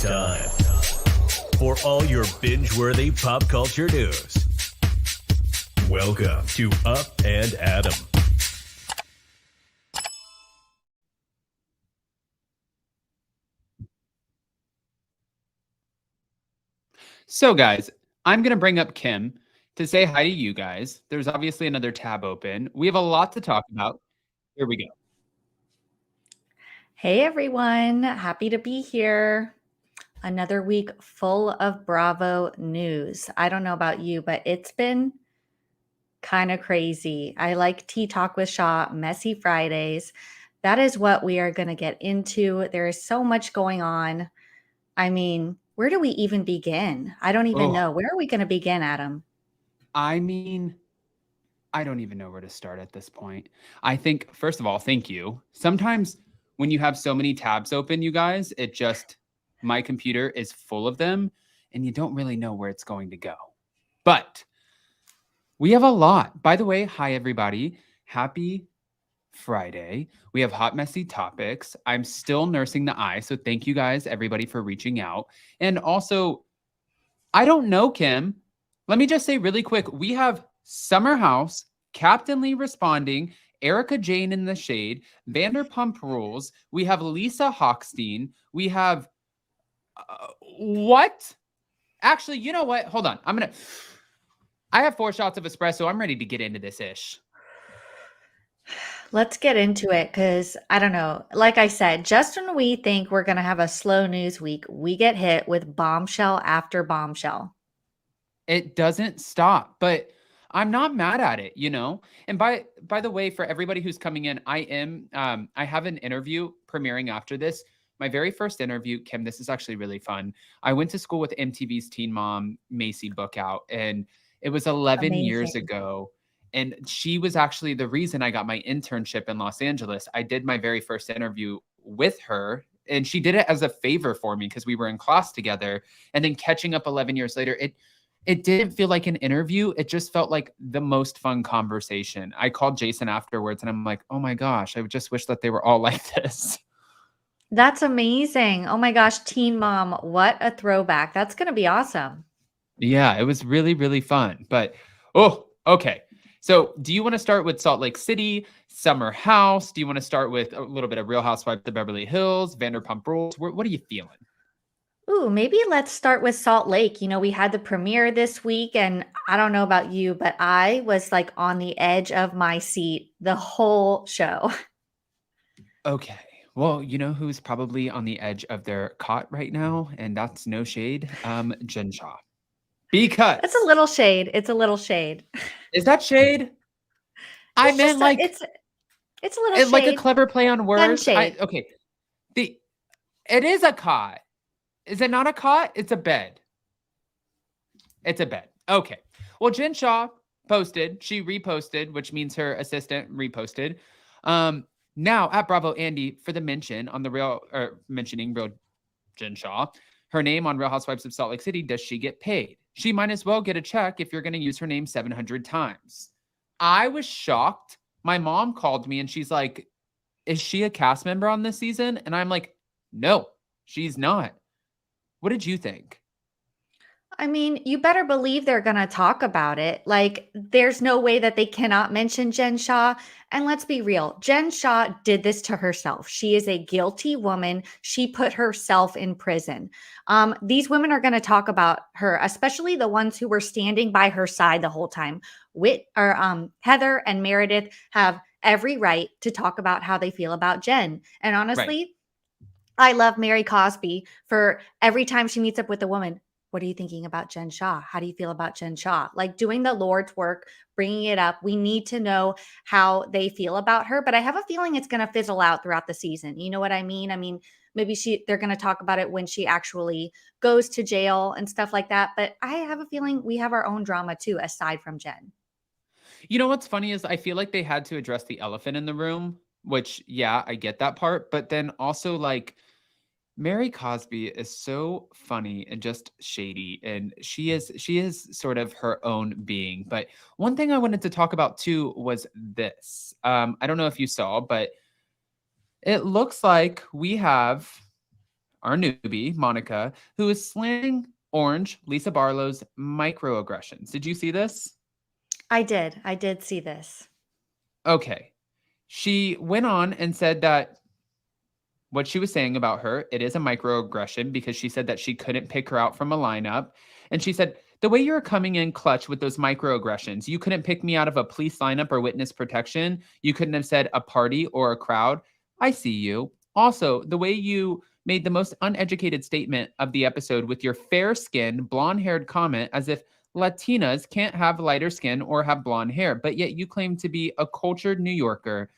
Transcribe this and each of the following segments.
It's time for all your binge-worthy pop culture news. Welcome to Up and Adam. So guys, I'm going to bring up Kim to say hi to you guys. There's obviously another tab open. We have a lot to talk about. Here we go. Hey everyone, happy to be here. Another week full of Bravo news. I don't know about you, but it's been kind of crazy. I like Tea Talk with Shaw, Messy Fridays. That is what we are going to get into. There is so much going on. I mean, where do we even begin? I don't even know. Where are we going to begin, Adam? I mean, I don't even know where to start at this point. I think, first of all, thank you. Sometimes when you have so many tabs open, you guys, my computer is full of them and you don't really know where it's going to go. But we have a lot. By the way, hi everybody. Happy Friday. We have hot, messy topics. I'm still nursing the eye. So thank you guys, everybody, for reaching out. And also, I don't know, Kim. Let me just say really quick, we have Summer House, Captain Lee responding, Erika Jayne in the shade, Vanderpump Rules. We have Lisa Hochstein. We have, what? Actually, you know what? Hold on. I have 4 shots of espresso. I'm ready to get into this ish. Let's get into it because I don't know. Like I said, just when we think we're going to have a slow news week, we get hit with bombshell after bombshell. It doesn't stop, but I'm not mad at it, you know? And by the way, for everybody who's coming in, I have an interview premiering after this. My very first interview, Kim, this is actually really fun. I went to school with MTV's Teen Mom, Macy Bookout, and it was 11 years ago. And she was actually the reason I got my internship in Los Angeles. I did my very first interview with her, and she did it as a favor for me because we were in class together. And then catching up 11 years later, it didn't feel like an interview. It just felt like the most fun conversation. I called Jason afterwards and I'm like, oh my gosh, I just wish that they were all like this. That's amazing. Oh my gosh, Teen Mom, what a throwback. That's going to be awesome. Yeah, it was really, really fun. But, okay. So do you want to start with Salt Lake City, Summer House? Do you want to start with a little bit of Real Housewives of Beverly Hills, Vanderpump Rules? What are you feeling? Ooh, maybe let's start with Salt Lake. You know, we had the premiere this week, and I don't know about you, but I was like on the edge of my seat the whole show. Okay. Well, you know who's probably on the edge of their cot right now? And that's no shade, Jen Shah. Because it's a little shade. It's a little shade. Is that shade? I meant like it's a little shade. Like a clever play on words. Okay. It is a cot. Is it not a cot? It's a bed. It's a bed. Okay. Well, Jen Shah posted. She reposted, which means her assistant reposted. Now at Bravo Andy for the mention on the mentioning real Jen Shah, her name on Real Housewives of Salt Lake City. Does she get paid? She might as well get a check if you're going to use her name 700 times. I was shocked. My mom called me and she's like, is she a cast member on this season? And I'm like, no, she's not. What did you think? I mean, you better believe they're going to talk about it. Like, there's no way that they cannot mention Jen Shah. And let's be real. Jen Shah did this to herself. She is a guilty woman. She put herself in prison. These women are going to talk about her, especially the ones who were standing by her side the whole time. Heather and Meredith have every right to talk about how they feel about Jen. And honestly, I love Mary Cosby for every time she meets up with a woman. What are you thinking about Jen Shah? How do you feel about Jen Shah? Like doing the Lord's work, bringing it up. We need to know how they feel about her, but I have a feeling it's going to fizzle out throughout the season. You know what I mean? I mean, maybe they're going to talk about it when she actually goes to jail and stuff like that. But I have a feeling we have our own drama too, aside from Jen. You know, what's funny is I feel like they had to address the elephant in the room, which, yeah, I get that part. But then also like, Mary Cosby is so funny and just shady, and she is sort of her own being. But one thing I wanted to talk about too was this. I don't know if you saw, but it looks like we have our newbie, Monica, who is slamming Orange, Lisa Barlow's microaggressions. Did you see this? I did see this. Okay. She went on and said that what she was saying about her, it is a microaggression because she said that she couldn't pick her out from a lineup. And she said, the way you're coming in clutch with those microaggressions, you couldn't pick me out of a police lineup or witness protection. You couldn't have said a party or a crowd. I see you. Also, the way you made the most uneducated statement of the episode with your fair-skinned, blonde-haired comment as if Latinas can't have lighter skin or have blonde hair, but yet you claim to be a cultured New Yorker.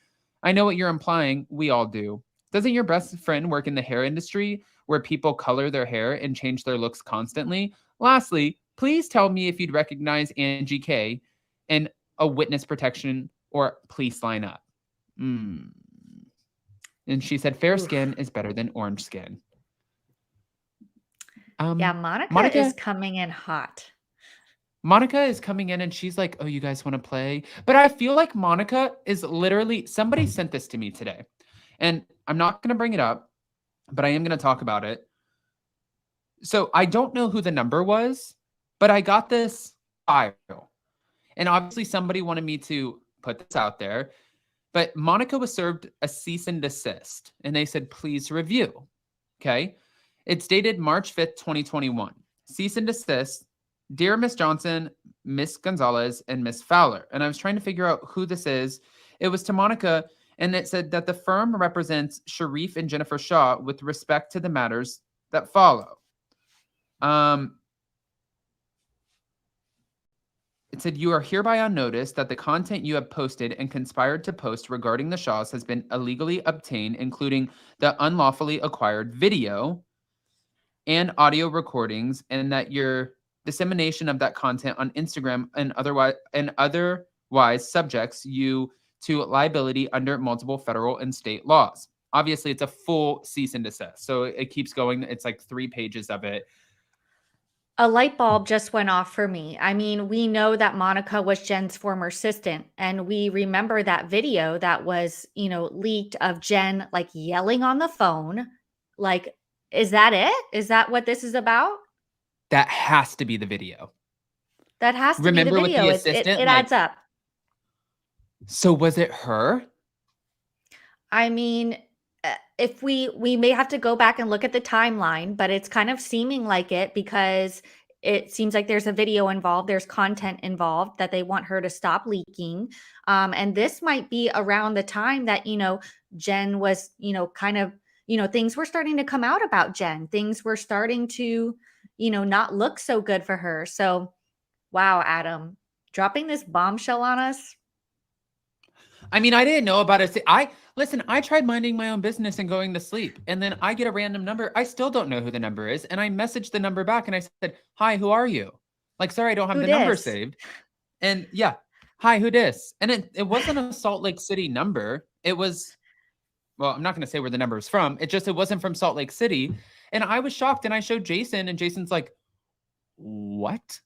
I know what you're implying. We all do. Doesn't your best friend work in the hair industry where people color their hair and change their looks constantly? Lastly, please tell me if you'd recognize Angie K in a witness protection or police lineup. And she said, fair skin is better than orange skin. Yeah, Monica is coming in hot. Monica is coming in and she's like, oh, you guys want to play? But I feel like Monica is literally, somebody sent this to me today. And I'm not going to bring it up, but I am going to talk about it. So I don't know who the number was, but I got this file. And obviously somebody wanted me to put this out there. But Monica was served a cease and desist. And they said, please review. Okay. It's dated March 5th, 2021. Cease and desist. Dear Miss Johnson, Miss Gonzalez, and Miss Fowler. And I was trying to figure out who this is. It was to Monica, and it said that the firm represents Sharif and Jennifer Shaw with respect to the matters that follow. It said, you are hereby on notice that the content you have posted and conspired to post regarding the Shaws has been illegally obtained, including the unlawfully acquired video and audio recordings, and that your dissemination of that content on Instagram and otherwise subjects you to liability under multiple federal and state laws. Obviously, it's a full cease and desist. So it keeps going. It's like 3 pages of it. A light bulb just went off for me. I mean, we know that Monica was Jen's former assistant, and we remember that video that was, leaked of Jen like yelling on the phone. Like, is that it? Is that what this is about? That has to be the video. That has to Remember be the with video. the assistant? It adds up. So was it her? I mean, if we may have to go back and look at the timeline, but it's kind of seeming like it because it seems like there's a video involved. There's content involved that they want her to stop leaking. And this might be around the time that, Jen was, kind of, things were starting to come out about Jen. Things were starting to, not look so good for her. So, wow, Adam, dropping this bombshell on us. I mean, I didn't know about it. Listen, I tried minding my own business and going to sleep, and then I get a random number. I still don't know who the number is. And I messaged the number back and I said, hi, who are you? Like, sorry, I don't have the number saved. And yeah, hi, who dis? And it wasn't a Salt Lake City number. It was, well, I'm not going to say where the number is from. It wasn't from Salt Lake City. And I was shocked, and I showed Jason, and Jason's like, what?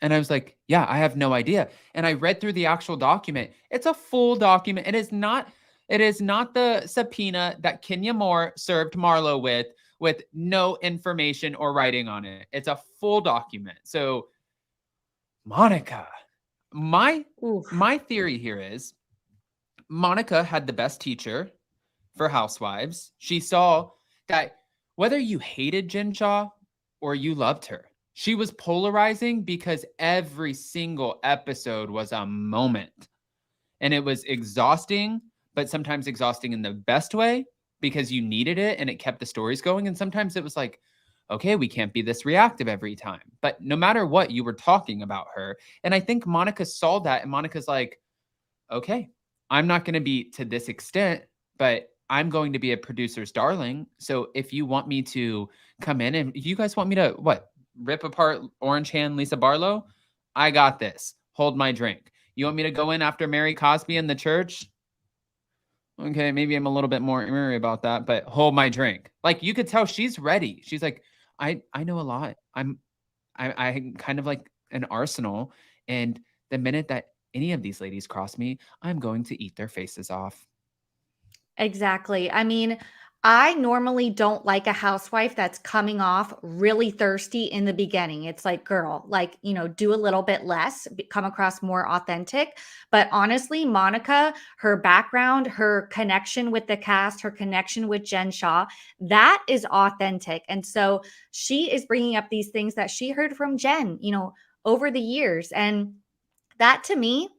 And I was like, yeah, I have no idea. And I read through the actual document. It's a full document. It is not the subpoena that Kenya Moore served Marlow with no information or writing on it. It's a full document. So Monica, my theory here is Monica had the best teacher for Housewives. She saw that whether you hated Jen Shaw or you loved her, she was polarizing because every single episode was a moment. And it was exhausting, but sometimes exhausting in the best way because you needed it and it kept the stories going. And sometimes it was like, okay, we can't be this reactive every time. But no matter what, you were talking about her. And I think Monica saw that, and Monica's like, okay, I'm not going to be to this extent, but I'm going to be a producer's darling. So if you want me to come in and you guys want me to, rip apart Orange Hand Lisa Barlow? I got this. Hold my drink. You want me to go in after Mary Cosby in the church? Okay, maybe I'm a little bit more weary about that, but hold my drink. Like, you could tell she's ready. She's like, I know a lot. I'm kind of like an arsenal. And the minute that any of these ladies cross me, I'm going to eat their faces off. Exactly. I mean, I normally don't like a housewife that's coming off really thirsty in the beginning. It's like, girl, like, do a little bit less, come across more authentic. But honestly, Monica, her background, her connection with the cast, her connection with Jen Shah, that is authentic. And so she is bringing up these things that she heard from Jen, over the years. And that to me,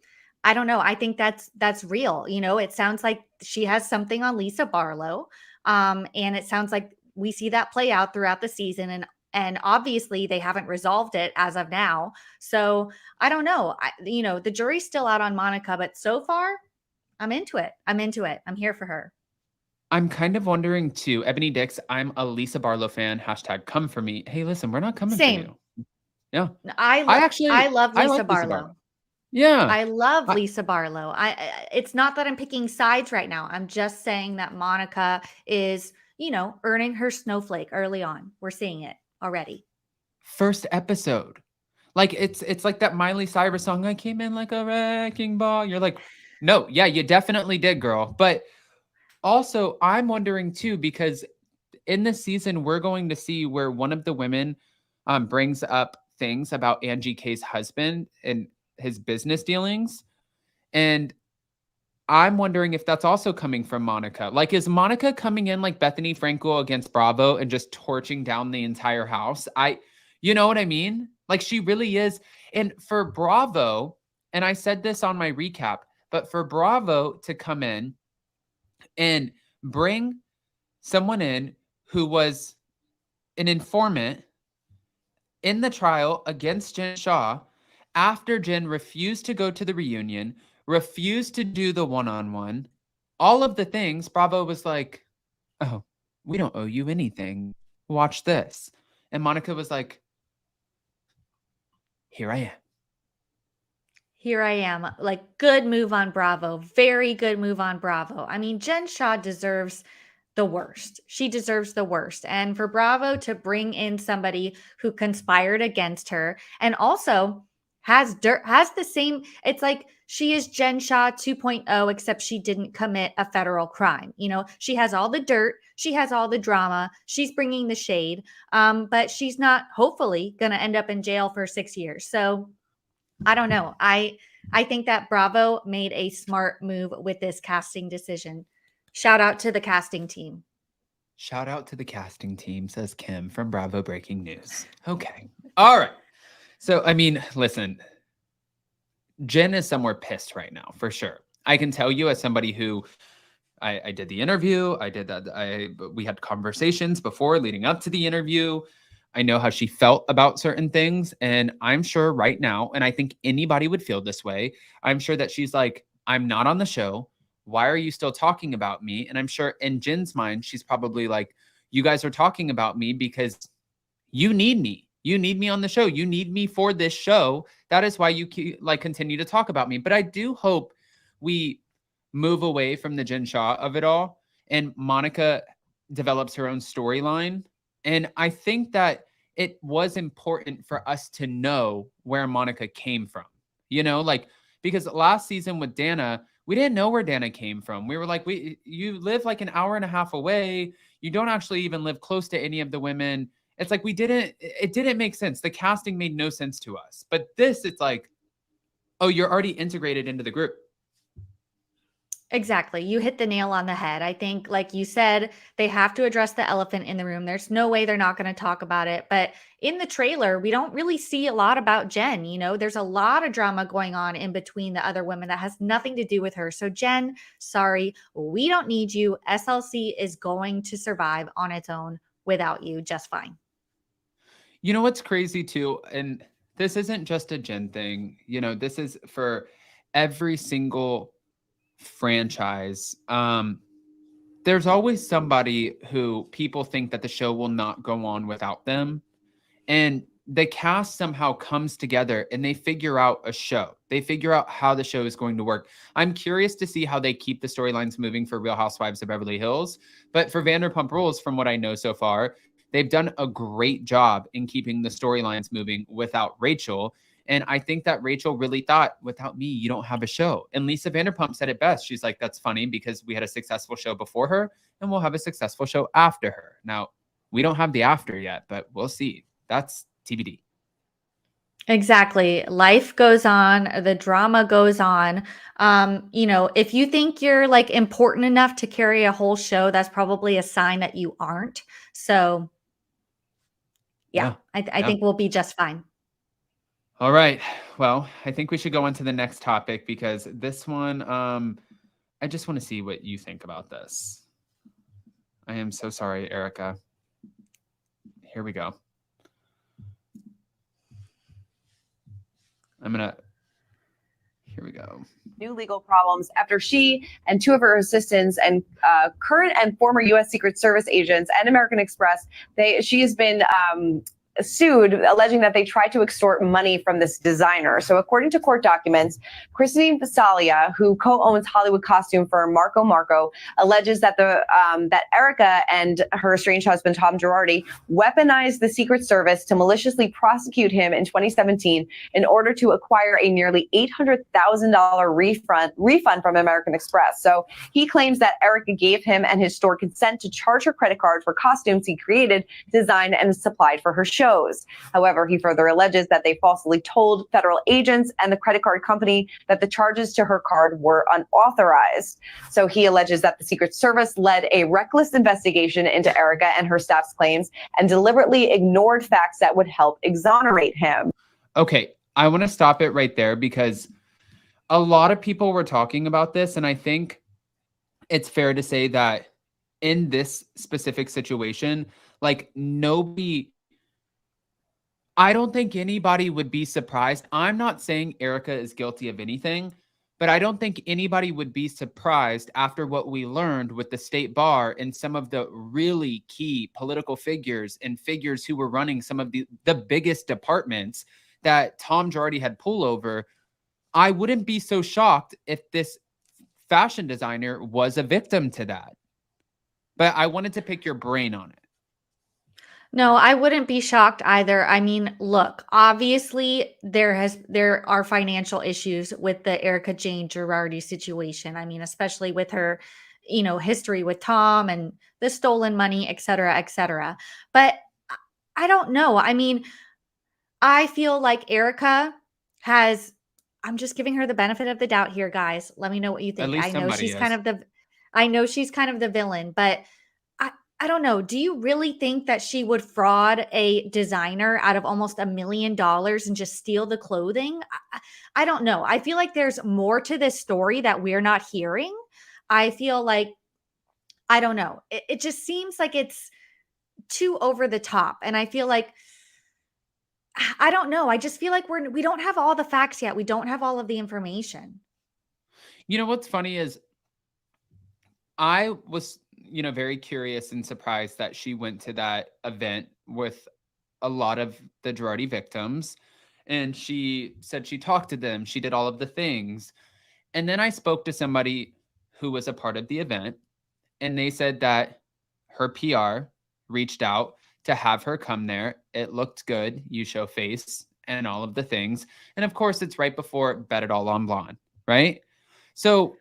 I don't know. I think that's real. It sounds like she has something on Lisa Barlow. And it sounds like we see that play out throughout the season. And obviously they haven't resolved it as of now. So I don't know. The jury's still out on Monica, but so far I'm into it. I'm here for her. I'm kind of wondering too, Ebony Dix, I'm a Lisa Barlow fan. # come for me. Hey, listen, we're not coming Same. for you. Yeah. I love Lisa like Barlow. Yeah. I love Lisa Barlow. It's not that I'm picking sides right now. I'm just saying that Monica is, earning her snowflake early on. We're seeing it already. First episode. Like it's like that Miley Cyrus song, I came in like a wrecking ball. You're like, no, yeah, you definitely did, girl. But also I'm wondering too, because in this season, we're going to see where one of the women brings up things about Angie K's husband and his business dealings. And I'm wondering if that's also coming from Monica. Like, is Monica coming in like Bethany Frankel against Bravo and just torching down the entire house? You know what I mean? Like, she really is. And for Bravo, and I said this on my recap, but for Bravo to come in and bring someone in who was an informant in the trial against Jen Shah after Jen refused to go to the reunion, refused to do the one-on-one, all of the things, Bravo was like, oh, we don't owe you anything. Watch this. And Monica was like, here I am. Here I am. Like, good move on Bravo. Very good move on Bravo. I mean, Jen Shah deserves the worst. She deserves the worst. And for Bravo to bring in somebody who conspired against her and also has the same, it's like she is Jen Shah 2.0, except she didn't commit a federal crime. She has all the dirt. She has all the drama. She's bringing the shade. But she's not hopefully going to end up in jail for 6 years. So I don't know. I think that Bravo made a smart move with this casting decision. Shout out to the casting team. Shout out to the casting team, says Kim from Bravo Breaking News. Okay. All right. So, I mean, listen, Jen is somewhere pissed right now, for sure. I can tell you as somebody who I did the interview. I did that. We had conversations before leading up to the interview. I know how she felt about certain things. And I'm sure right now, and I think anybody would feel this way, I'm sure that she's like, I'm not on the show. Why are you still talking about me? And I'm sure in Jen's mind, she's probably like, you guys are talking about me because you need me. You need me on the show. You need me for this show. That is why you continue to talk about me. But I do hope we move away from the Jen Shah of it all and Monica develops her own storyline. And I think that it was important for us to know where Monica came from, because last season with Dana, we didn't know where Dana came from. We were like, you live like an hour and a half away. You don't actually even live close to any of the women. It's like, it didn't make sense. The casting made no sense to us. But this, it's like, oh, you're already integrated into the group. Exactly. You hit the nail on the head. I think, like you said, they have to address the elephant in the room. There's no way they're not going to talk about it. But in the trailer, we don't really see a lot about Jen. There's a lot of drama going on in between the other women that has nothing to do with her. So Jen, sorry, we don't need you. SLC is going to survive on its own without you just fine. You know what's crazy too? And this isn't just a Jen thing. This is for every single franchise. There's always somebody who people think that the show will not go on without them. And the cast somehow comes together and they figure out a show. They figure out how the show is going to work. I'm curious to see how they keep the storylines moving for Real Housewives of Beverly Hills. But for Vanderpump Rules, from what I know so far, they've done a great job in keeping the storylines moving without Rachel. And I think that Rachel really thought, without me, you don't have a show. And Lisa Vanderpump said it best. She's like, that's funny because we had a successful show before her and we'll have a successful show after her. Now, we don't have the after yet, but we'll see. That's TBD. Exactly. Life goes on, the drama goes on. If you think you're like important enough to carry a whole show, that's probably a sign that you aren't. So I think we'll be just fine. All right. Well, I think we should go on to the next topic because this one, I just want to see what you think about this. I am so sorry, Erika. Here we go. Here we go. New legal problems after she and two of her assistants and current and former U.S. Secret Service agents and American Express, she has been sued, alleging that they tried to extort money from this designer. So according to court documents, Christine Visalia, who co-owns Hollywood costume firm Marco, alleges that that Erika and her estranged husband, Tom Girardi, weaponized the Secret Service to maliciously prosecute him in 2017 in order to acquire a nearly $800,000 refund from American Express. So he claims that Erika gave him and his store consent to charge her credit card for costumes he created, designed, and supplied for her show. However, he further alleges that they falsely told federal agents and the credit card company that the charges to her card were unauthorized. So he alleges that the Secret Service led a reckless investigation into Erika and her staff's claims and deliberately ignored facts that would help exonerate him. Okay, I want to stop it right there because a lot of people were talking about this, and I think it's fair to say that in this specific situation, like I don't think anybody would be surprised. I'm not saying Erika is guilty of anything, but I don't think anybody would be surprised after what we learned with the state bar and some of the really key political figures and figures who were running some of the biggest departments that Tom Girardi had pull over. I wouldn't be so shocked if this fashion designer was a victim to that. But I wanted to pick your brain on it. No, I wouldn't be shocked either. I mean, look, obviously there are financial issues with the Erika Jayne Girardi situation. I mean, especially with her, history with Tom and the stolen money, et cetera, et cetera. But I don't know. I mean, I feel like Erika I'm just giving her the benefit of the doubt here, guys. Let me know what you think. I know she's kind of the villain, but I don't know. Do you really think that she would fraud a designer out of almost $1 million and just steal the clothing? I don't know. I feel like there's more to this story that we're not hearing. I feel like, I don't know. It just seems like it's too over the top. And I feel like, I don't know. I just feel like we don't have all the facts yet. We don't have all of the information. You know, what's funny is I was very curious and surprised that she went to that event with a lot of the Girardi victims. And she said she talked to them. She did all of the things. And then I spoke to somebody who was a part of the event. And they said that her PR reached out to have her come there. It looked good. You show face and all of the things. And of course, it's right before Bet It All on Blonde, right? So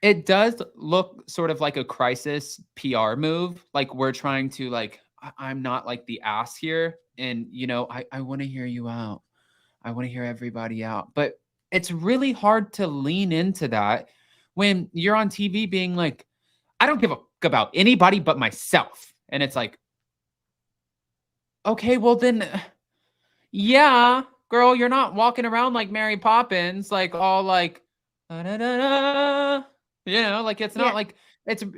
it does look sort of like a crisis PR move. Like we're trying to I'm not like the ass here. And, I want to hear you out. I want to hear everybody out. But it's really hard to lean into that when you're on TV being like, I don't give a fuck about anybody but myself. And it's like, okay, well then, yeah, girl, you're not walking around like Mary Poppins, like all like, da-da-da-da. It's not like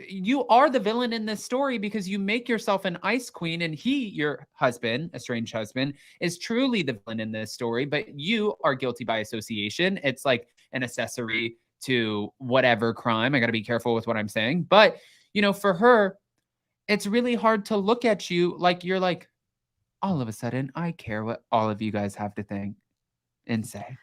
you are the villain in this story because you make yourself an ice queen and your husband, estranged husband, is truly the villain in this story, but you are guilty by association. It's like an accessory to whatever crime. I got to be careful with what I'm saying. But, for her, it's really hard to look at you like you're like, all of a sudden, I care what all of you guys have to think and say.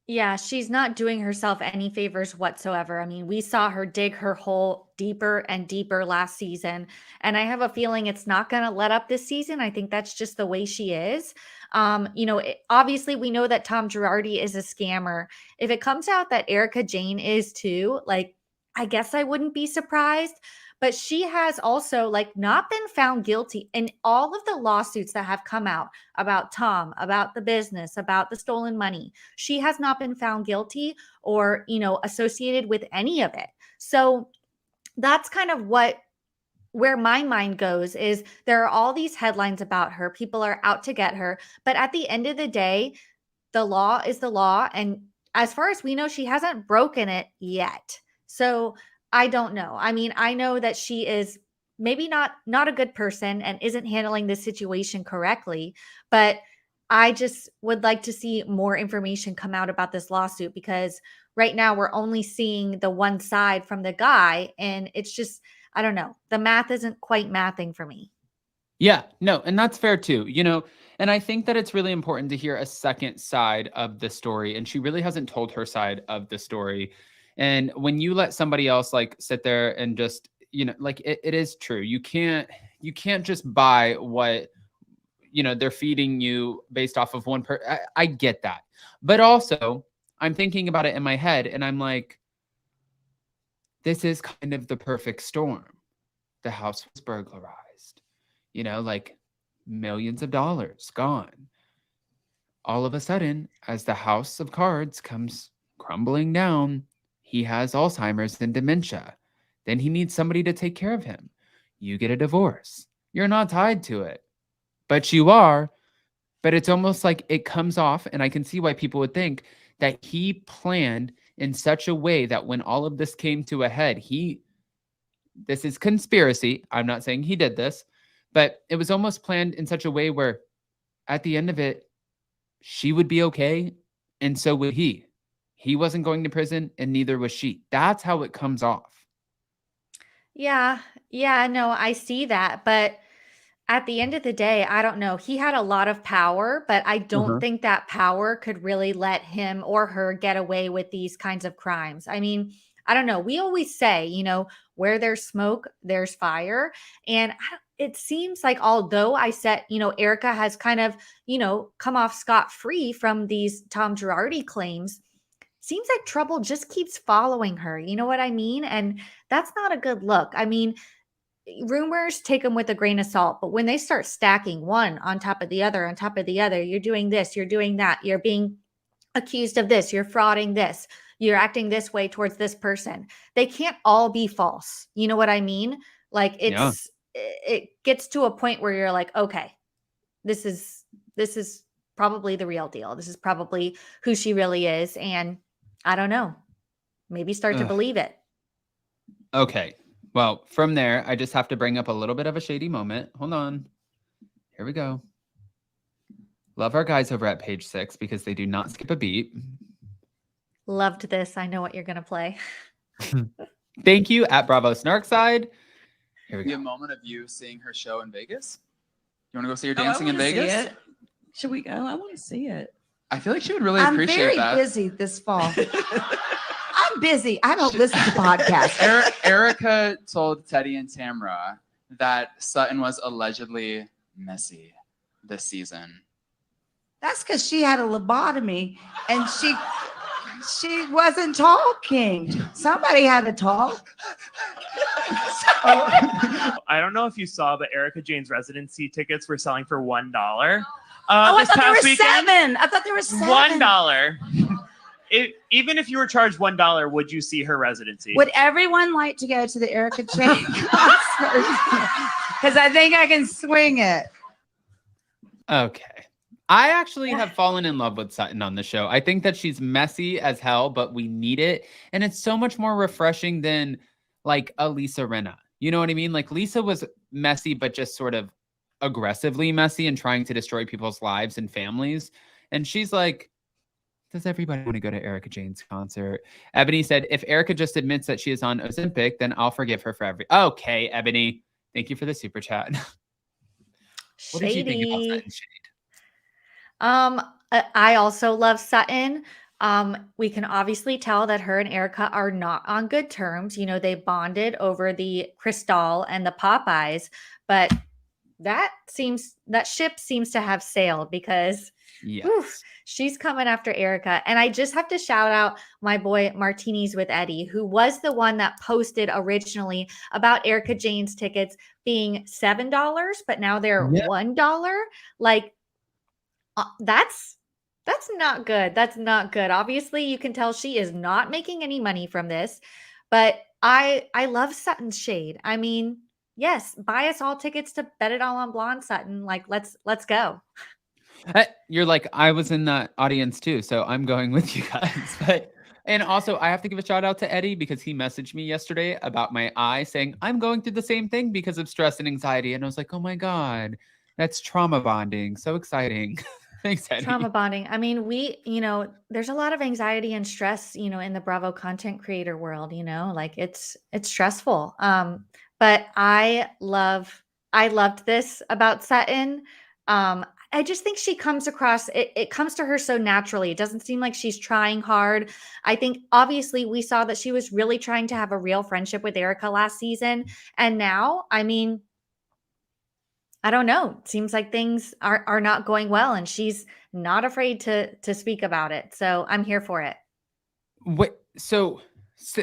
Yeah, she's not doing herself any favors whatsoever. I mean, we saw her dig her hole deeper and deeper last season, and I have a feeling it's not going to let up this season. I think that's just the way she is. Obviously, we know that Tom Girardi is a scammer. If it comes out that Erika Jayne is too, like, I guess I wouldn't be surprised. But she has also like not been found guilty in all of the lawsuits that have come out about Tom, about the business, about the stolen money. She has not been found guilty or, associated with any of it. So that's kind of where my mind goes is there are all these headlines about her. People are out to get her. But at the end of the day, the law is the law. And as far as we know, she hasn't broken it yet. So I don't know. I mean, I know that she is maybe not a good person and isn't handling this situation correctly, but I just would like to see more information come out about this lawsuit because right now we're only seeing the one side from the guy and it's just I don't know. The math isn't quite mathing for me. Yeah, no, and that's fair too, and I think that it's really important to hear a second side of the story, and she really hasn't told her side of the story. And when you let somebody else like sit there and just, like it is true. You can't just buy what, they're feeding you based off of one I get that. But also, I'm thinking about it in my head and I'm like, this is kind of the perfect storm. The house was burglarized, like millions of dollars gone. All of a sudden, as the house of cards comes crumbling down, he has Alzheimer's and dementia. Then he needs somebody to take care of him. You get a divorce. You're not tied to it, but you are. But it's almost like it comes off, and I can see why people would think that he planned in such a way that when all of this came to a head, this is conspiracy. I'm not saying he did this, but it was almost planned in such a way where at the end of it, she would be okay, and so would he. He wasn't going to prison, and neither was she. That's how it comes off. Yeah. Yeah, no, I see that, but at the end of the day, I don't know. He had a lot of power, but I don't think that power could really let him or her get away with these kinds of crimes. I mean, I don't know. We always say, where there's smoke, there's fire. And it seems like although I said, Erika has kind of, come off scot-free from these Tom Girardi claims, seems like trouble just keeps following her. You know what I mean? And that's not a good look. I mean, rumors take them with a grain of salt, but when they start stacking one on top of the other, on top of the other, you're doing this, you're doing that, you're being accused of this, you're frauding this, you're acting this way towards this person. They can't all be false. You know what I mean? Like it gets to a point where you're like, okay, this is probably the real deal. This is probably who she really is. And I don't know, maybe start to believe it. Okay. Well, from there, I just have to bring up a little bit of a shady moment. Hold on. Here we go. Love our guys over at Page 6 because they do not skip a beat. Loved this. I know what you're going to play. Thank you at Bravo Snarkside. Here we go. A moment of you seeing her show in Vegas. You want to go see her dancing in Vegas? Should we go? I want to see it. I feel like she would really appreciate that. I'm very busy this fall. I'm busy. I don't listen to podcasts. Erika told Teddy and Tamra that Sutton was allegedly messy this season. That's because she had a lobotomy and she wasn't talking. Somebody had to talk. I don't know if you saw, but Erika Jayne's residency tickets were selling for $1. I thought there were $7. I thought there was $7. $1. Even if you were charged $1, would you see her residency? Would everyone like to go to the Erika Jayne concert? Because I think I can swing it. Okay. I actually have fallen in love with Sutton on the show. I think that she's messy as hell, but we need it. And it's so much more refreshing than like a Lisa Rinna. You know what I mean? Like Lisa was messy, but just sort of aggressively messy and trying to destroy people's lives and families. And she's like, does everybody want to go to Erika Jayne's concert? Ebony said, if Erika just admits that she is on Ozempic, then I'll forgive her for every... Okay, Ebony. Thank you for the super chat. What did you think about Sutton's shade? I also love Sutton. We can obviously tell that her and Erika are not on good terms. You know, they bonded over the Cristal and the Popeyes, but that ship seems to have sailed because Yes. she's coming after Erika. And I just have to shout out my boy Martinis with Eddie, who was the one that posted originally about Erika Jayne's tickets being $7, but now they're $1. Like, that's not good. That's not good. Obviously, you can tell she is not making any money from this, but I love Sutton's shade. I mean, yes, buy us all tickets to Bet It All on Blonde, Sutton. Like, let's go. You're like, I was in that audience too, so I'm going with you guys. And also, I have to give a shout out to Eddie because he messaged me yesterday about my eye saying, I'm going through the same thing because of stress and anxiety. And I was like, oh my God, that's trauma bonding. So exciting. Thanks, Eddie. Trauma bonding. I mean, there's a lot of anxiety and stress, in the Bravo content creator world, like it's stressful. But I loved this about Sutton. I just think she comes across, it comes to her so naturally. It doesn't seem like she's trying hard. I think obviously we saw that she was really trying to have a real friendship with Erika last season. And now, I mean, I don't know. It seems like things are not going well, and she's not afraid to speak about it. So I'm here for it. Wait, so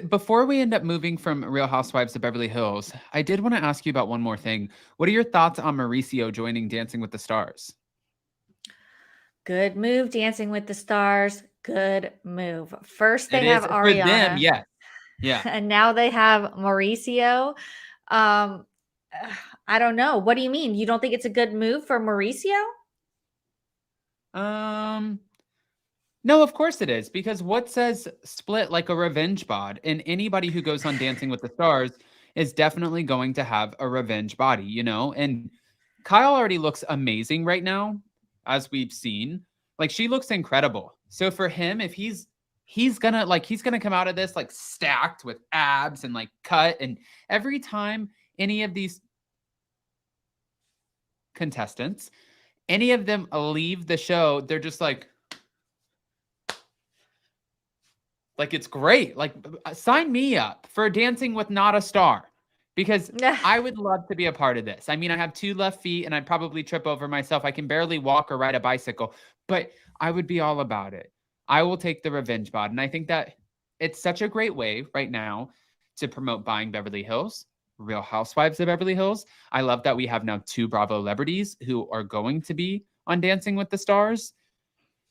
before we end up moving from Real Housewives to Beverly Hills, I did want to ask you about one more thing. What are your thoughts on Mauricio joining Dancing with the Stars? Good move, Dancing with the Stars. Good move. First, they have Ariana. For them, yeah. And now they have Mauricio. I don't know. What do you mean? You don't think it's a good move for Mauricio? No, of course it is. Because what says split like a revenge bod? And anybody who goes on Dancing with the Stars is definitely going to have a revenge body, And Kyle already looks amazing right now, as we've seen. Like, she looks incredible. So for him, if he's gonna come out of this like stacked with abs and like cut, and every time any of these contestants, any of them leave the show, they're just like it's great. Like, sign me up for Dancing with Not a Star, because I would love to be a part of this. I mean, I have 2 left feet and I'd probably trip over myself. I can barely walk or ride a bicycle, but I would be all about it. I will take the revenge bod. And I think that it's such a great way right now to promote buying Beverly Hills, Real Housewives of Beverly Hills. I love that we have now 2 Bravo celebrities who are going to be on Dancing with the Stars.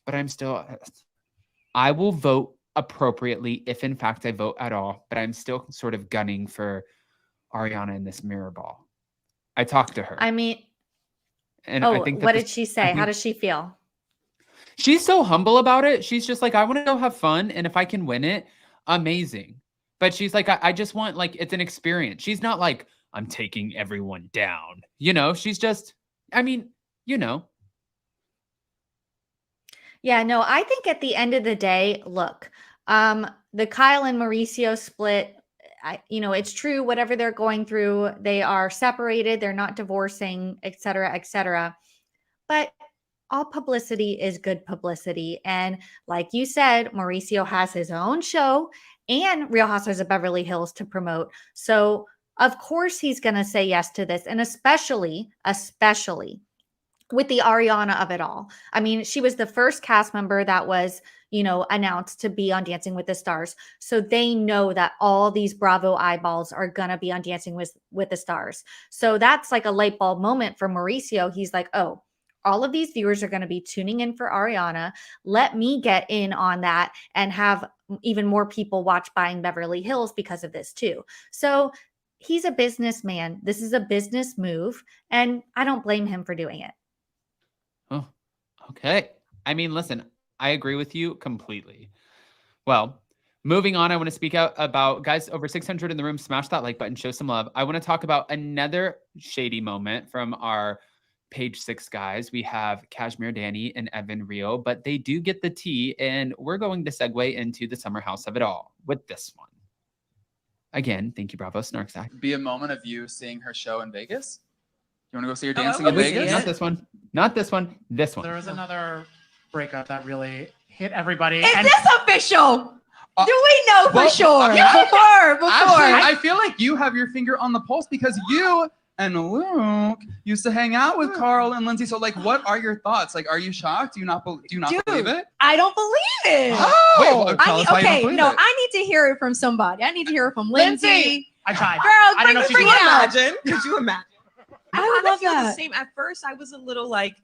But I will vote appropriately if in fact I vote at all. But I'm still sort of gunning for Ariana in this mirror ball. I talked to her. I mean, and I think what did she say? How does she feel? She's so humble about it. She's just like, I want to go have fun. And if I can win it, amazing. But she's like, I just want, like, it's an experience. She's not like, I'm taking everyone down. She's just, I mean, Yeah, no, I think at the end of the day, look, the Kyle and Mauricio split, it's true, whatever they're going through, they are separated, they're not divorcing, et cetera, et cetera. But all publicity is good publicity. And like you said, Mauricio has his own show and Real Housewives of Beverly Hills to promote. So of course he's going to say yes to this. And especially with the Ariana of it all. I mean, she was the first cast member that was, announced to be on Dancing with the Stars. So they know that all these Bravo eyeballs are going to be on Dancing with the Stars. So that's like a light bulb moment for Mauricio. He's like, oh, all of these viewers are going to be tuning in for Ariana. Let me get in on that and have even more people watch Buying Beverly Hills because of this too. So he's a businessman. This is a business move, and I don't blame him for doing it. Oh, okay. I mean, listen, I agree with you completely. Well, moving on, I want to speak out about, guys, over 600 in the room. Smash that like button, show some love. I want to talk about another shady moment from our Page 6 guys. We have Cashmere Danny and Evan Rio, but they do get the tea, and we're going to segue into the summer house of it all with this one. Again, thank you, Bravo Snarksack. Be a moment of you seeing her show in Vegas. You want to go see her dancing in Vegas? Not this one. Not this one. This one. There was another breakup that really hit everybody. Is and this official? Do we know for well, sure? yeah. Before. Actually, I feel like you have your finger on the pulse because you and Luke used to hang out with Carl and Lindsey. So, like, what are your thoughts? Like, are you shocked? Do you not believe it? I don't believe it. Oh, wait, well, tell us why you don't believe it. I need to hear it from somebody. I need to hear it from Lindsey. I tried. Girl, I don't know if she's bring it out. Imagine. Could you imagine? I I love feel the that. same. At first, I was a little like,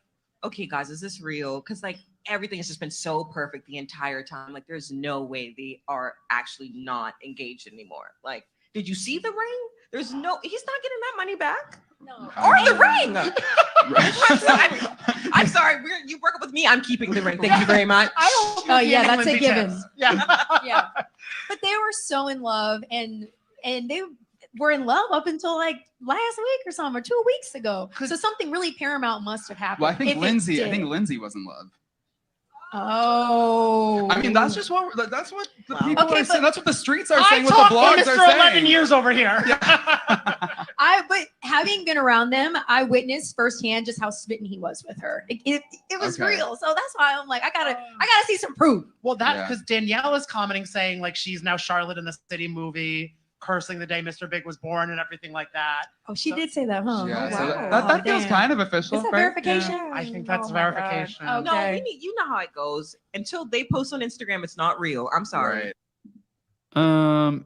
okay, guys, is this real? Because like everything has just been so perfect the entire time. Like, there's no way they are actually not engaged anymore. Like, did you see the ring? He's not getting that money back. No. Or the ring. I'm sorry. You broke up with me. I'm keeping the ring. Thank you very much. Oh yeah, that's a given. Yeah. Yeah. But they were so in love, and they were in love up until like last week or something, or 2 weeks ago. So something really paramount must have happened. Well, I think if it Lindsey did. was in love. Oh. I mean, that's what the people Okay, are saying. That's what the streets are I saying. What the talked to blogs Mr. are saying. 11 years over here. But having been around them, I witnessed firsthand just how smitten he was with her. It was Okay. real. So that's why I'm like, I gotta see some proof. Well, that Yeah. because Danielle is commenting saying like she's now Charlotte in the City movie, cursing the day Mr. Big was born and everything like that. Oh, she did say that, huh? Yeah, Oh, so wow. that feels Damn. kind of official, Is that right? verification? Yeah. I think that's Oh my God. verification. Okay. No, you know how it goes. Until they post on Instagram, it's not real. I'm sorry. Right.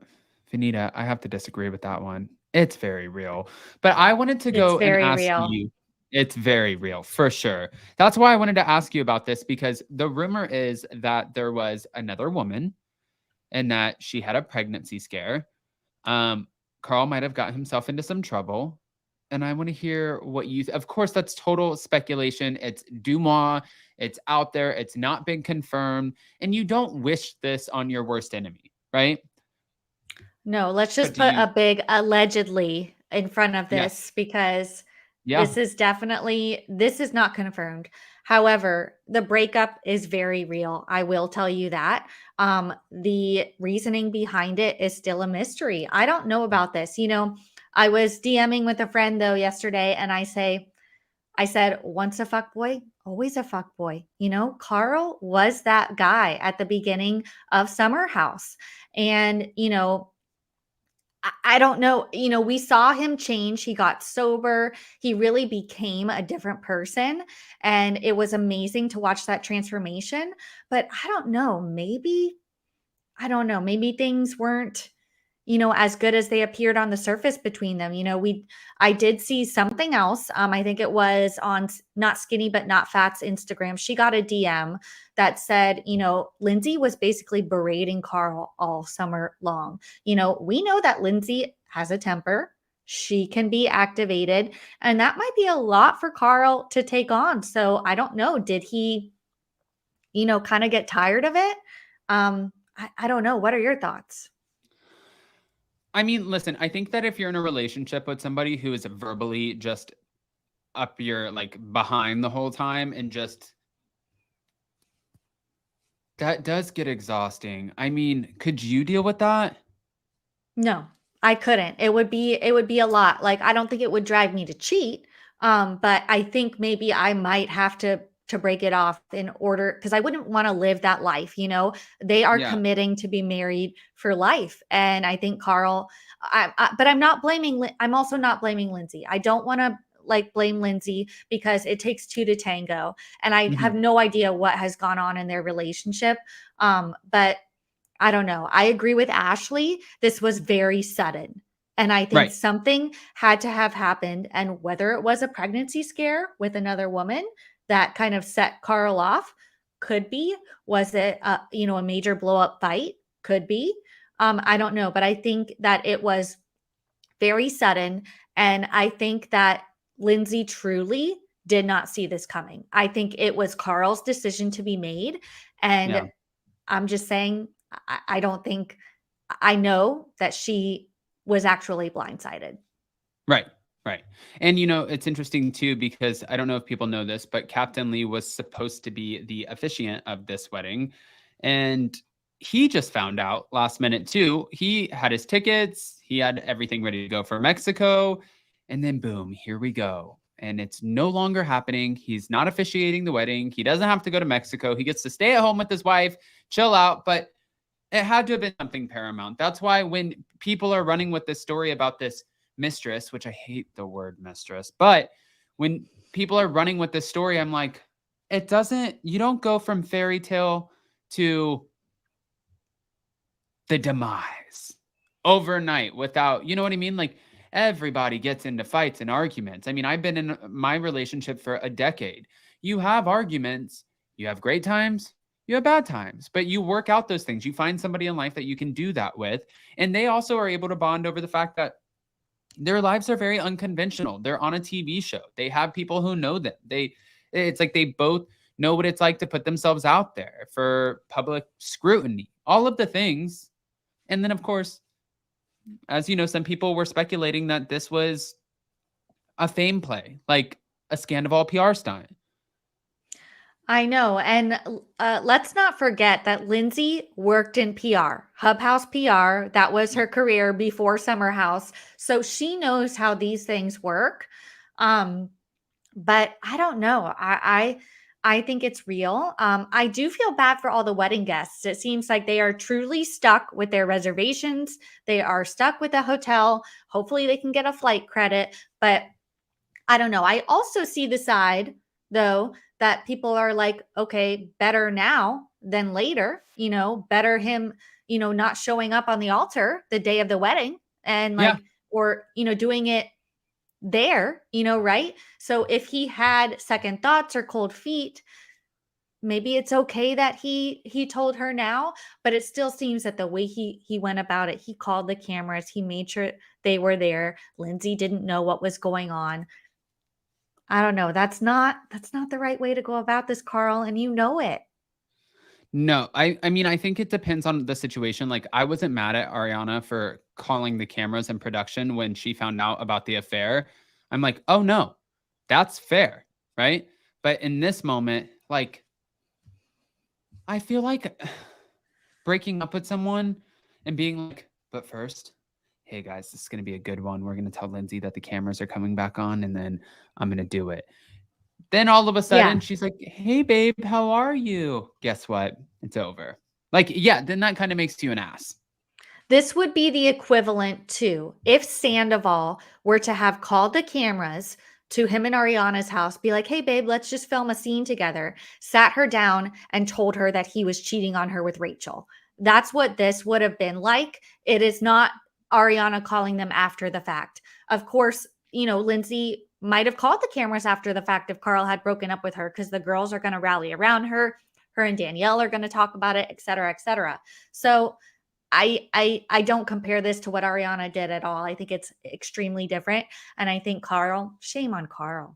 Vanita, I have to disagree with that one. It's very real. But I wanted to It's go and very ask real. you. It's very real, for sure. That's why I wanted to ask you about this, because the rumor is that there was another woman and that she had a pregnancy scare. Carl might have got himself into some trouble. And I want to hear what you, of course, that's total speculation. It's Dumois. It's out there. It's not been confirmed. And you don't wish this on your worst enemy, right? No, let's just But put a big allegedly in front of Yeah. this because Yeah. this is not confirmed. However, the breakup is very real. I will tell you that. The reasoning behind it is still a mystery. I don't know about this. I was DMing with a friend though yesterday, and I said, once a fuck boy, always a fuck boy. Carl was that guy at the beginning of Summer House. And, I don't know. We saw him change. He got sober. He really became a different person. And it was amazing to watch that transformation. But I don't know. Maybe things weren't, as good as they appeared on the surface between them. I did see something else. I think it was on Not Skinny But Not Fat's Instagram. She got a DM that said, Lindsey was basically berating Carl all summer long. We know that Lindsey has a temper. She can be activated, and that might be a lot for Carl to take on. So I don't know. Did he, kind of get tired of it? I don't know. What are your thoughts? I mean, listen, I think that if you're in a relationship with somebody who is verbally just up your behind the whole time and just that does get exhausting. I mean, could you deal with that? No, I couldn't. It would be a lot. I don't think it would drive me to cheat. But I think maybe I might have to break it off in order, because I wouldn't want to live that life. They are committing to be married for life. And I think Carl, but I'm also not blaming Lindsey. I don't want to blame Lindsey because it takes two to tango. And I have no idea what has gone on in their relationship. But I don't know. I agree with Ashley. This was very sudden. And I think something had to have happened. And whether it was a pregnancy scare with another woman that kind of set Carl off, could be. Was it, a major blow up fight? Could be. I don't know. But I think that it was very sudden. And I think that Lindsey truly did not see this coming. I think it was Carl's decision to be made. And I'm just saying, I don't think, I know that she was actually blindsided. Right. And, it's interesting too, because I don't know if people know this, but Captain Lee was supposed to be the officiant of this wedding. And he just found out last minute too. He had his tickets. He had everything ready to go for Mexico. And then boom, here we go. and it's no longer happening. He's not officiating the wedding. He doesn't have to go to Mexico. He gets to stay at home with his wife, chill out, but it had to have been something paramount. That's why when people are running with this story about this mistress, which I hate the word mistress, but when people are running with this story, I'm like, you don't go from fairy tale to the demise overnight without, you know what I mean? Like everybody gets into fights and arguments. I mean, I've been in my relationship for a decade. You have arguments, you have great times, you have bad times, but you work out those things. You find somebody in life that you can do that with. And they also are able to bond over the fact that their lives are very unconventional. They're on a TV show. They have people who know them. It's like they both know what it's like to put themselves out there for public scrutiny, all of the things. And then, of course, as you know, some people were speculating that this was a fame play, like a Scandival PR stunt. I know. And let's not forget that Lindsey worked in PR, Hub House PR. That was her career before Summer House. So she knows how these things work. But I don't know. I think it's real. I do feel bad for all the wedding guests. It seems like they are truly stuck with their reservations. They are stuck with a hotel. Hopefully they can get a flight credit. But I don't know. I also see the side, though, that people are like, okay, better now than later, better him, not showing up on the altar the day of the wedding and or, doing it there, right? So if he had second thoughts or cold feet, maybe it's okay that he told her now, but it still seems that the way he went about it, he called the cameras, he made sure they were there. Lindsey didn't know what was going on. I don't know. That's not the right way to go about this, Carl, and you know it. No, I mean, I think it depends on the situation. Like, I wasn't mad at Ariana for calling the cameras and production when she found out about the affair. I'm like, oh no, that's fair, right? But in this moment, like, I feel like breaking up with someone and being like, but first, hey guys, this is going to be a good one. We're going to tell Lindsey that the cameras are coming back on and then I'm going to do it. Then all of a sudden she's like, hey babe, how are you? Guess what? It's over. Like, yeah, then that kind of makes you an ass. This would be the equivalent to if Sandoval were to have called the cameras to him and Ariana's house, be like, hey babe, let's just film a scene together, sat her down and told her that he was cheating on her with Rachel. That's what this would have been like. It is not Ariana calling them after the fact. Of course, Lindsey might have called the cameras after the fact if Carl had broken up with her, because the girls are going to rally around her. Her and Danielle are going to talk about it, et cetera, et cetera. So I don't compare this to what Ariana did at all. I think it's extremely different. And I think Carl, shame on Carl.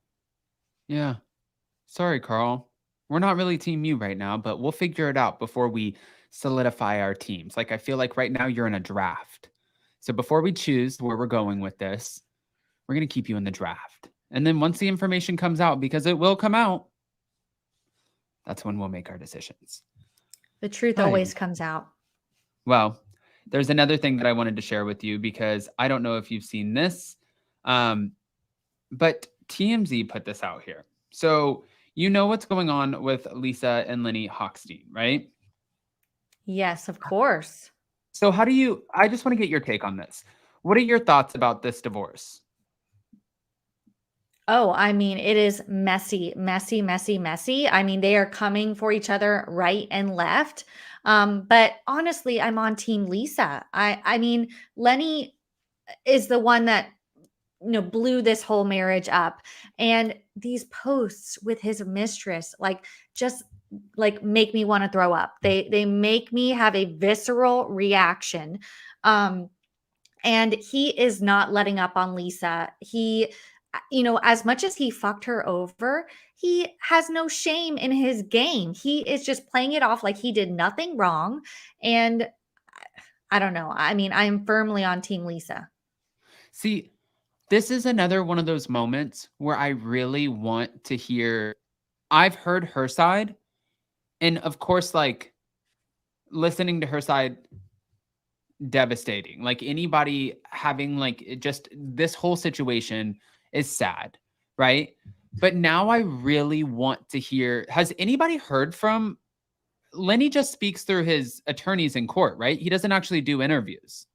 Yeah. Sorry, Carl. We're not really team you right now, but we'll figure it out before we solidify our teams. Like, I feel like right now you're in a draft. So before we choose where we're going with this, we're going to keep you in the draft. And then once the information comes out, because it will come out, that's when we'll make our decisions. The truth always comes out. Well, there's another thing that I wanted to share with you, because I don't know if you've seen this, but TMZ put this out here. So you know what's going on with Lisa and Lenny Hochstein, right? Yes, of course. So I just want to get your take on this. What are your thoughts about this divorce? Oh, I mean, it is messy, messy, messy, messy. I mean, they are coming for each other right and left. But honestly, I'm on team Lisa. I mean, Lenny is the one that, blew this whole marriage up. And these posts with his mistress, just make me want to throw up. They make me have a visceral reaction. And he is not letting up on Lisa. He, as much as he fucked her over, he has no shame in his game. He is just playing it off like he did nothing wrong. And I don't know. I mean, I'm firmly on team Lisa. See, this is another one of those moments where I really want to hear. I've heard her side. And of course, listening to her side, devastating. Like, anybody having just this whole situation is sad. right? But now I really want to hear, has anybody heard from Lenny? Just speaks through his attorneys in court, right? He doesn't actually do interviews.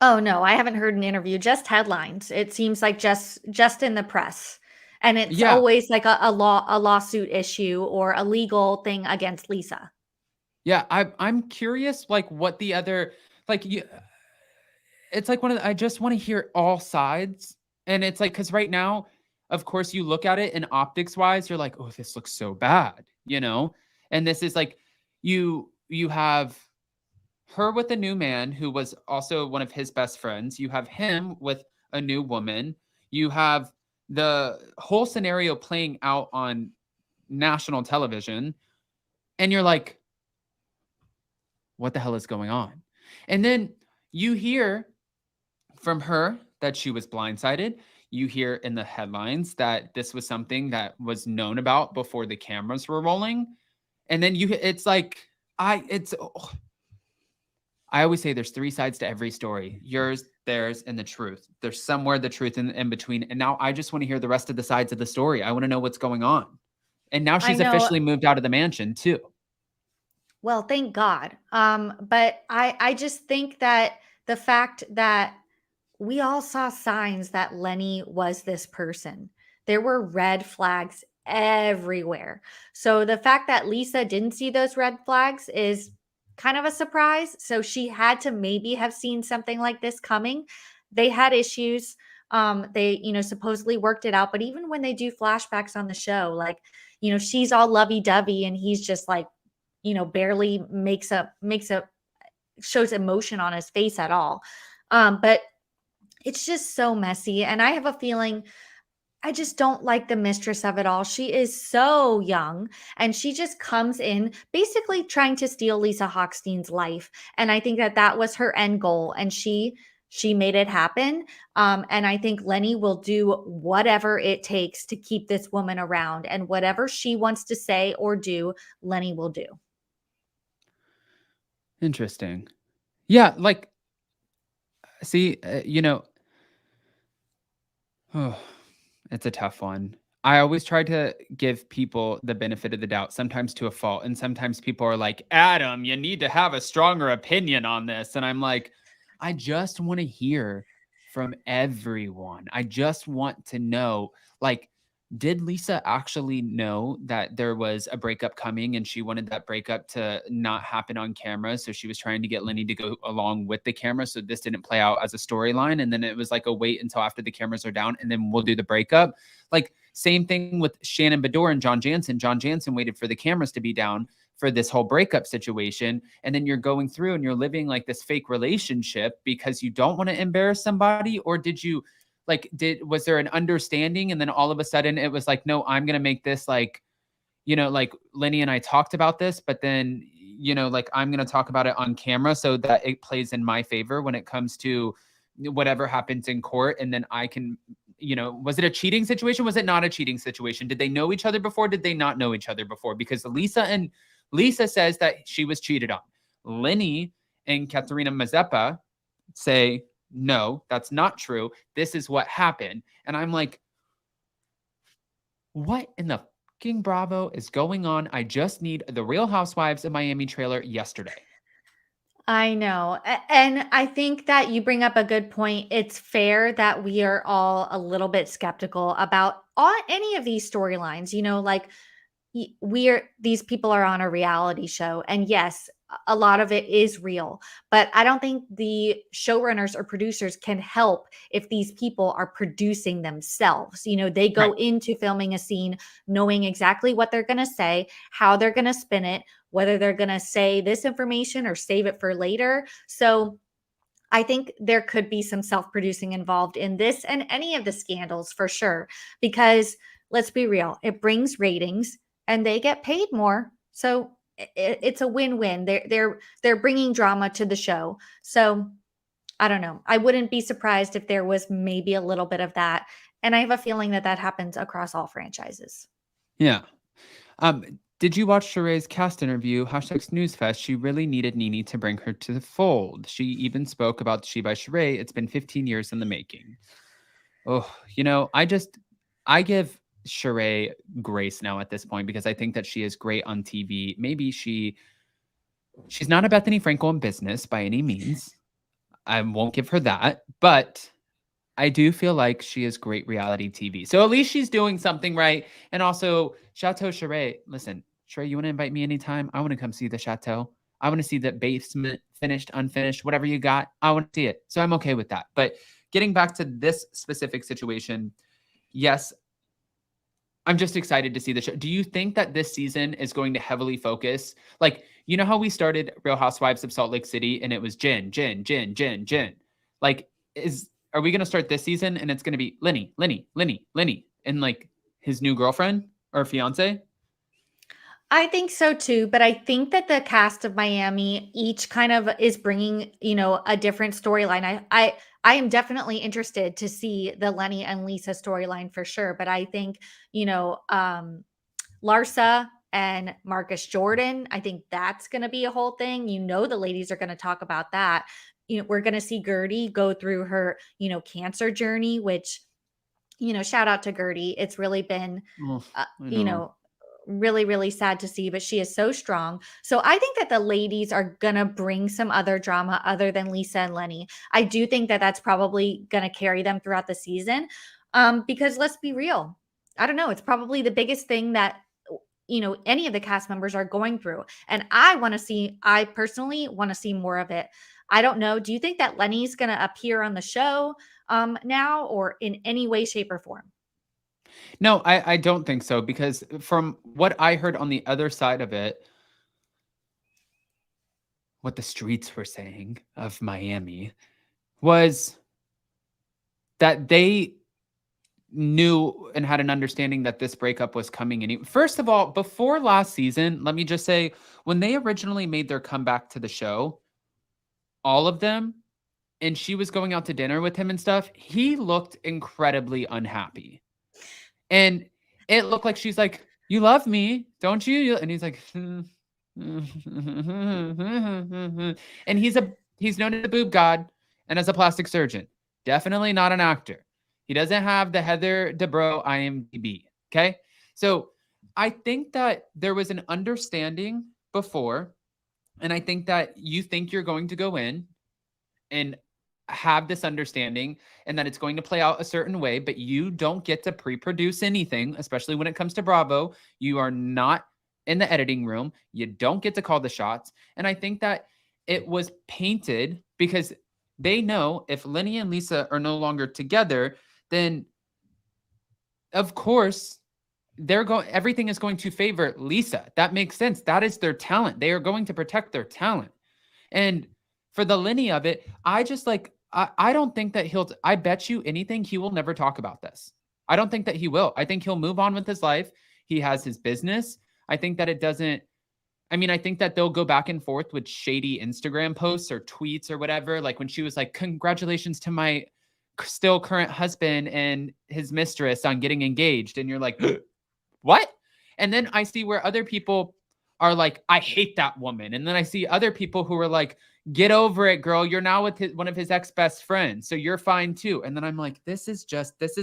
Oh no, I haven't heard an interview, just headlines. It seems like just in the press. And it's Yeah. always like a lawsuit issue or a legal thing against Lisa. Yeah, I'm curious, like what the other, like you, it's like I just want to hear all sides. And it's like, because right now, of course, you look at it and optics wise, you're like, oh, this looks so bad, you know? And this is like, you have her with a new man who was also one of his best friends. You have him with a new woman. You have the whole scenario playing out on national television. And you're like, what the hell is going on? And then you hear from her that she was blindsided. You hear in the headlines that this was something that was known about before the cameras were rolling. And then it's like, I always say there's three sides to every story: yours, theirs, and the truth. There's somewhere the truth in between. And now I just want to hear the rest of the sides of the story. I want to know what's going on. And now she's officially moved out of the mansion too. Well, thank God. But I just think that the fact that we all saw signs that Lenny was this person. There were red flags everywhere. So the fact that Lisa didn't see those red flags is kind of a surprise. So she had to maybe have seen something like this coming. They had issues. They, supposedly worked it out. But even when they do flashbacks on the show, like, she's all lovey-dovey and he's just like, barely shows emotion on his face at all. But it's just so messy. And I have a feeling I just don't like the mistress of it all. She is so young and she just comes in basically trying to steal Lisa Hochstein's life. And I think that was her end goal. And she made it happen. And I think Lenny will do whatever it takes to keep this woman around. And whatever she wants to say or do, Lenny will do. Interesting. Yeah, like, see, it's a tough one. I always try to give people the benefit of the doubt, sometimes to a fault. And sometimes people are like, Adam, you need to have a stronger opinion on this. And I'm like, I just want to hear from everyone. I just want to know, like, did Lisa actually know that there was a breakup coming and she wanted that breakup to not happen on camera? So she was trying to get Lenny to go along with the camera. So this didn't play out as a storyline. And then it was like a wait until after the cameras are down and then we'll do the breakup. Like same thing with Shannon Bedore and John Jansen. John Jansen waited for the cameras to be down for this whole breakup situation. And then you're going through and you're living like this fake relationship because you don't want to embarrass somebody. Or did you was there an understanding? And then all of a sudden it was like, no, I'm going to make this like, like Lenny and I talked about this, but then, like I'm going to talk about it on camera so that it plays in my favor when it comes to whatever happens in court. And then I can, was it a cheating situation? Was it not a cheating situation? Did they know each other before? Did they not know each other before? Because Lisa says that she was cheated on. Lenny and Katerina Mazeppa say, no, that's not true. This is what happened. And I'm like, what in the fucking Bravo is going on? I just need the Real Housewives of Miami trailer yesterday. I know. And I think that you bring up a good point. It's fair that we are all a little bit skeptical about any of these storylines, like these people are on a reality show. And yes, a lot of it is real, but I don't think the showrunners or producers can help if these people are producing themselves. They go into filming a scene knowing exactly what they're going to say, how they're going to spin it, whether they're going to say this information or save it for later. So I think there could be some self-producing involved in this and any of the scandals for sure, because let's be real, it brings ratings and they get paid more. So it's a win-win. They're bringing drama to the show. So I don't know. I wouldn't be surprised if there was maybe a little bit of that. And I have a feeling that happens across all franchises. Yeah. Did you watch Sheree's cast interview? #SnoozFest. She really needed Nene to bring her to the fold. She even spoke about She by Sheree. It's been 15 years in the making. Oh, I give Sheree grace now at this point because I think that she is great on TV. Maybe she's not a Bethany Frankel in business by any means. I won't give her that, but I do feel like she is great reality TV. So at least she's doing something right. And also, Chateau Sheree, listen, Sheree, you want to invite me anytime? I want to come see the Chateau. I want to see the basement, finished, unfinished, whatever you got. I want to see it. So I'm okay with that. But getting back to this specific situation, yes, I'm just excited to see the show. Do you think that this season is going to heavily focus? Like, you know how we started Real Housewives of Salt Lake City and it was Jen. Like, are we going to start this season and it's going to be Lenny, and like his new girlfriend or fiance? I think so too, but I think that the cast of Miami each kind of is bringing, a different storyline. I am definitely interested to see the Lenny and Lisa storyline for sure, but I think, Larsa and Marcus Jordan, I think that's going to be a whole thing. The ladies are going to talk about that. We're going to see Gertie go through her, cancer journey, which, shout out to Gertie. It's really been, really, really sad to see, but she is so strong. So I think that the ladies are going to bring some other drama other than Lisa and Lenny. I do think that that's probably going to carry them throughout the season because let's be real. I don't know. It's probably the biggest thing that, any of the cast members are going through. And I personally want to see more of it. I don't know. Do you think that Lenny's going to appear on the show now or in any way, shape, or form? No, I don't think so, because from what I heard on the other side of it, what the streets were saying of Miami was that they knew and had an understanding that this breakup was coming. First of all, before last season, let me just say, when they originally made their comeback to the show, all of them, and she was going out to dinner with him and stuff, he looked incredibly unhappy. And it looked like she's like, "You love me, don't you?" And he's like, and he's known as a boob god and as a plastic surgeon. Definitely not an actor. He doesn't have the Heather Dubrow IMDb. Okay. So I think that there was an understanding before. And I think that you think you're going to go in and have this understanding and that it's going to play out a certain way, but you don't get to pre-produce anything, especially when it comes to Bravo. You are not in the editing room. You don't get to call the shots. And I think that it was painted because they know if Lenny and Lisa are no longer together, then of course everything is going to favor Lisa. That makes sense. That is their talent. They are going to protect their talent. And for the Lenny of it, I don't think that I bet you anything, he will never talk about this. I don't think that he will. I think he'll move on with his life. He has his business. I think that I think that they'll go back and forth with shady Instagram posts or tweets or whatever. Like when she was like, "Congratulations to my still current husband and his mistress on getting engaged." And you're like, what? And then I see where other people are like, "I hate that woman." And then I see other people who are like, "Get over it, girl. You're now with one of his ex-best friends. So you're fine too." And then I'm like, this is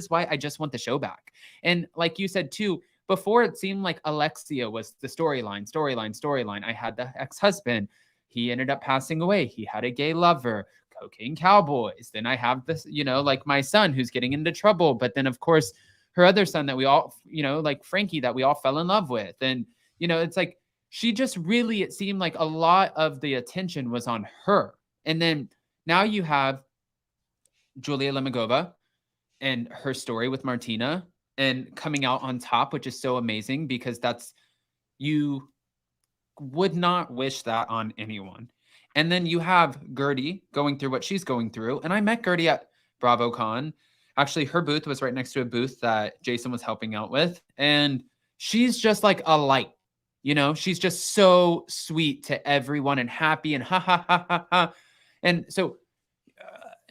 why I just want the show back. And like you said too, before it seemed like Alexia was the storyline. I had the ex-husband. He ended up passing away. He had a gay lover, cocaine cowboys. Then I have this, like my son who's getting into trouble. But then of course, her other son that we all, like Frankie, that we all fell in love with. And, it's like, she just really, it seemed like a lot of the attention was on her. And then now you have Julia Lemagova and her story with Martina and coming out on top, which is so amazing because you would not wish that on anyone. And then you have Gertie going through what she's going through. And I met Gertie at BravoCon. Actually, her booth was right next to a booth that Jason was helping out with. And she's just like a light. She's just so sweet to everyone and happy and ha ha ha ha ha. And so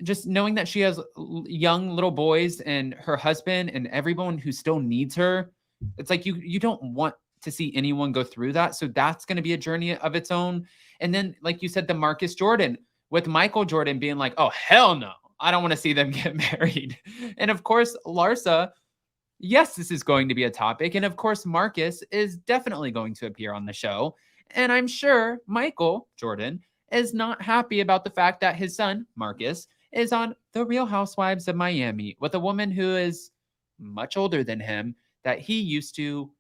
just knowing that she has young little boys and her husband and everyone who still needs her, it's like you don't want to see anyone go through that. So that's going to be a journey of its own. And then, like you said, the Marcus Jordan with Michael Jordan being like, "Oh, hell no. I don't want to see them get married." And of course, Larsa, yes, this is going to be a topic. And of course, Marcus is definitely going to appear on the show. And I'm sure Michael Jordan is not happy about the fact that his son, Marcus, is on The Real Housewives of Miami with a woman who is much older than him that he used to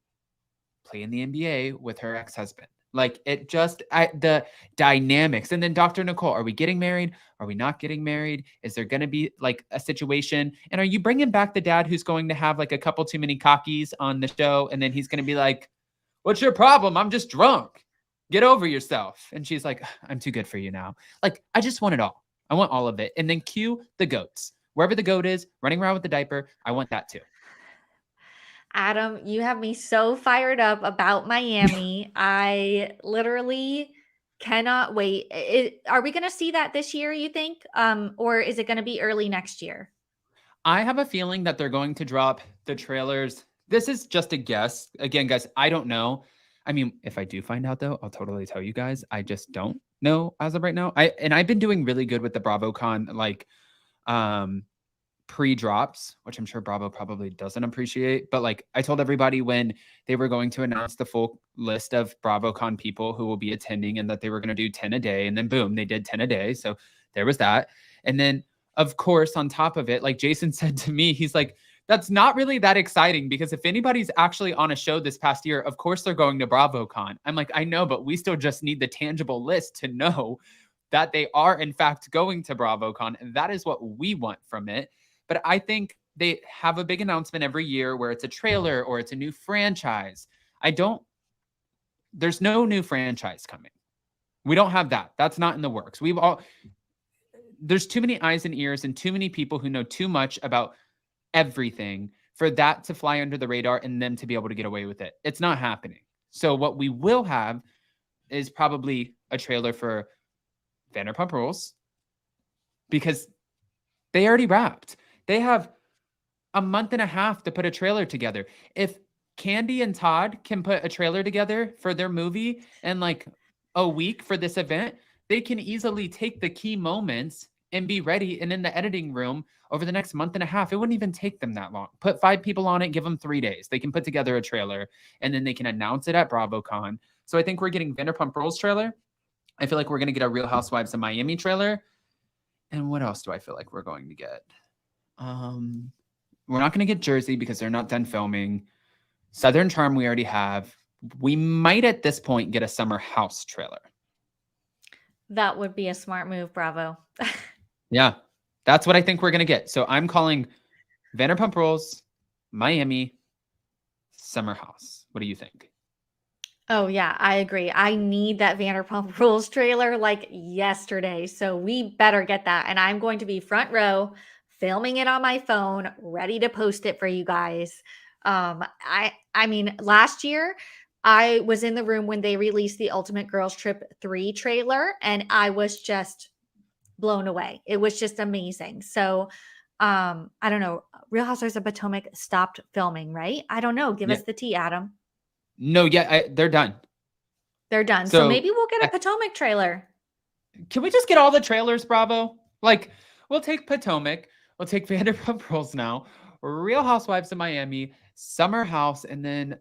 play in the NBA with her ex-husband. Like it just, the dynamics. And then Dr. Nicole, are we getting married? Are we not getting married? Is there going to be like a situation? And are you bringing back the dad who's going to have like a couple too many cockies on the show? And then he's going to be like, what's your problem? I'm just drunk. Get over yourself. And she's like, I'm too good for you now. Like, I just want it all. I want all of it. And then cue the goats. Wherever the goat is, running around with the diaper, I want that too. Adam, you have me so fired up about Miami. I literally cannot wait. Are we going to see that this year, you think? Or is it going to be early next year? I have a feeling that they're going to drop the trailers. This is just a guess. Again, guys, I don't know. I mean, if I do find out though, I'll totally tell you guys. I just don't know as of right now. I've been doing really good with the BravoCon, like, pre-drops, which I'm sure Bravo probably doesn't appreciate. But like I told everybody when they were going to announce the full list of BravoCon people who will be attending and that they were going to do 10 a day. And then boom, they did 10 a day. So there was that. And then of course, on top of it, like Jason said to me, he's like, that's not really that exciting because if anybody's actually on a show this past year, of course they're going to BravoCon. I'm like, I know, but we still just need the tangible list to know that they are in fact going to BravoCon. And that is what we want from it. But I think they have a big announcement every year where it's a trailer or it's a new franchise. There's no new franchise coming. We don't have that. That's not in the works. There's too many eyes and ears and too many people who know too much about everything for that to fly under the radar and them to be able to get away with it. It's not happening. So what we will have is probably a trailer for Vanderpump Rules because they already wrapped. They have a month and a half to put a trailer together. If Candy and Todd can put a trailer together for their movie in like a week for this event, they can easily take the key moments and be ready and in the editing room over the next month and a half. It wouldn't even take them that long. Put 5 people on it, give them 3 days. They can put together a trailer and then they can announce it at BravoCon. So I think we're getting Vanderpump Rules trailer. I feel like we're going to get a Real Housewives of Miami trailer. And what else do I feel like we're going to get? We're not going to get Jersey because they're not done filming. Southern Charm we already have. We might at this point get a Summer House trailer. That would be a smart move, Bravo. Yeah, that's what I think we're going to get. So I'm calling Vanderpump Rules, Miami, Summer House. What do you think? Oh, yeah, I agree. I need that Vanderpump Rules trailer like yesterday. So we better get that. And I'm going to be front row filming it on my phone, ready to post it for you guys. I mean, last year I was in the room when they released the Ultimate Girls Trip 3 trailer, and I was just blown away. It was just amazing. So I don't know. Real Housewives of Potomac stopped filming, right? I don't know. Give us the tea, Adam. No, they're done. They're done. So maybe we'll get a Potomac trailer. Can we just get all the trailers, Bravo? Like, we'll take Potomac. We'll take Vanderpump Rules now. Real Housewives of Miami, Summer House, and then,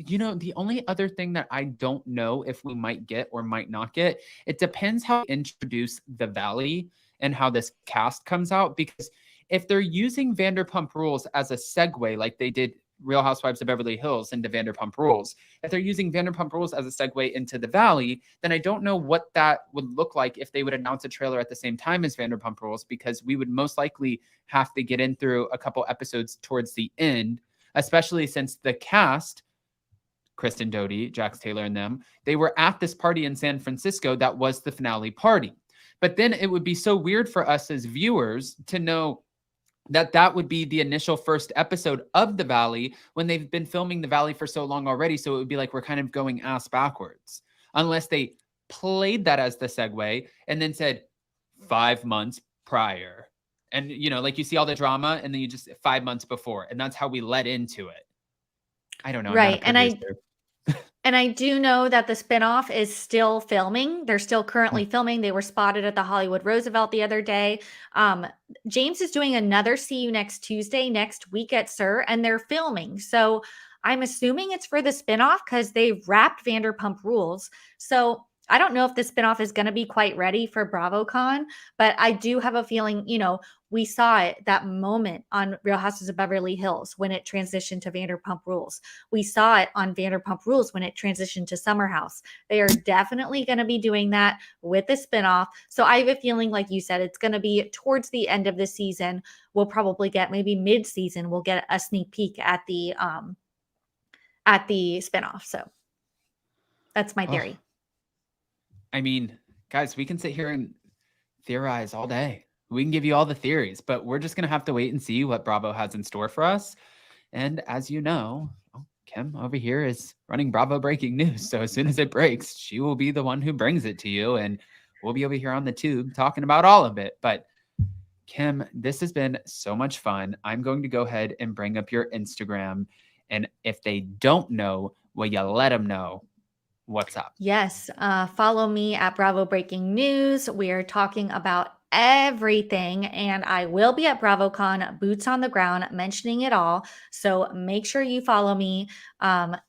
the only other thing that I don't know if we might get or might not get, it depends how they introduce the Valley and how this cast comes out. Because if they're using Vanderpump Rules as a segue, like they did Real Housewives of Beverly Hills into Vanderpump Rules, if they're using Vanderpump Rules as a segue into the Valley, then I don't know what that would look like if they would announce a trailer at the same time as Vanderpump Rules, because we would most likely have to get in through a couple episodes towards the end, especially since the cast, Kristen Doty, Jax Taylor and them, they were at this party in San Francisco that was the finale party. But then it would be so weird for us as viewers to know that would be the initial first episode of the Valley when they've been filming the Valley for so long already. So it would be like we're kind of going ass backwards unless they played that as the segue and then said 5 months prior. And, like you see all the drama and then you just 5 months before. And that's how we led into it. I don't know. Right. And And I do know that the spinoff is still filming. They're still currently filming. They were spotted at the Hollywood Roosevelt the other day. James is doing another See You Next Tuesday next week at SUR, and they're filming. So I'm assuming it's for the spinoff because they wrapped Vanderpump Rules. So I don't know if the spinoff is going to be quite ready for BravoCon, but I do have a feeling, we saw it, that moment on Real Houses of Beverly Hills when it transitioned to Vanderpump Rules. We saw it on Vanderpump Rules when it transitioned to Summer House. They are definitely going to be doing that with the spinoff. So I have a feeling, like you said, it's going to be towards the end of the season. We'll probably get maybe mid-season. We'll get a sneak peek at the spinoff. So that's my theory. I mean, guys, we can sit here and theorize all day. We can give you all the theories, but we're just going to have to wait and see what Bravo has in store for us. And as you know, Kim over here is running Bravo Breaking News. So as soon as it breaks, she will be the one who brings it to you. And we'll be over here on the tube talking about all of it. But Kim, this has been so much fun. I'm going to go ahead and bring up your Instagram. And if they don't know, will you let them know what's up? Yes. Follow me at Bravo Breaking News. We are talking about everything, and I will be at BravoCon, boots on the ground, mentioning it all. So make sure you follow me.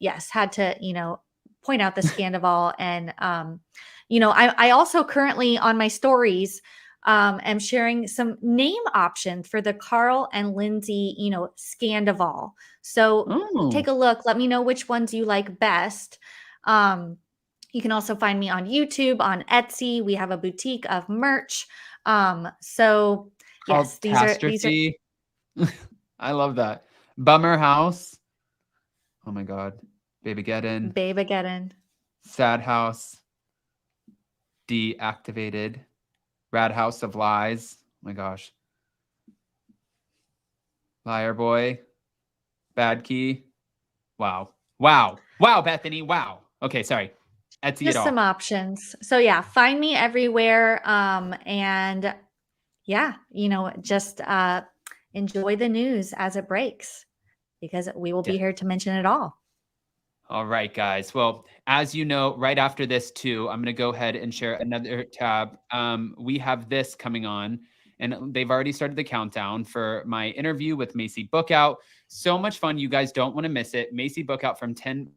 Yes, had to, point out the Scandival. And, I also currently on my stories am sharing some name options for the Carl and Lindsey, Scandival. So take a look. Let me know which ones you like best. You can also find me on YouTube, on Etsy. We have a boutique of merch. So yes, these are I love that. Bummer House. Oh my God. Babeageddon. Sad House. Deactivated. Rad House of Lies. Oh my gosh. Liar Boy. Bad Key. Wow, Bethany. Wow. Okay, sorry. Etsy just some options. So yeah, find me everywhere. And yeah, just enjoy the news as it breaks, because we will be here to mention it all. All right, guys. Well, as you know, right after this too, I'm going to go ahead and share another tab. We have this coming on, and they've already started the countdown for my interview with Macy Bookout. So much fun. You guys don't want to miss it. Macy Bookout from Teen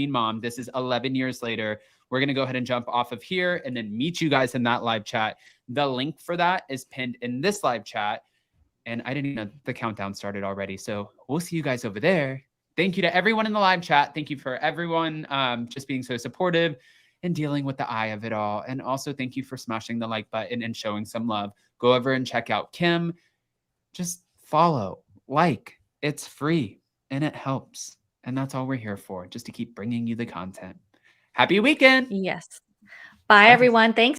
Mom. This is 11 years later. We're going to go ahead and jump off of here and then meet you guys in that live chat. The link for that is pinned in this live chat. And I didn't even know the countdown started already. So we'll see you guys over there. Thank you to everyone in the live chat. Thank you for everyone just being so supportive and dealing with the eye of it all. And also thank you for smashing the like button and showing some love. Go over and check out Kim. Just follow, like, it's free and it helps. And that's all we're here for, just to keep bringing you the content. Happy weekend. Yes. Bye, everyone. Thanks.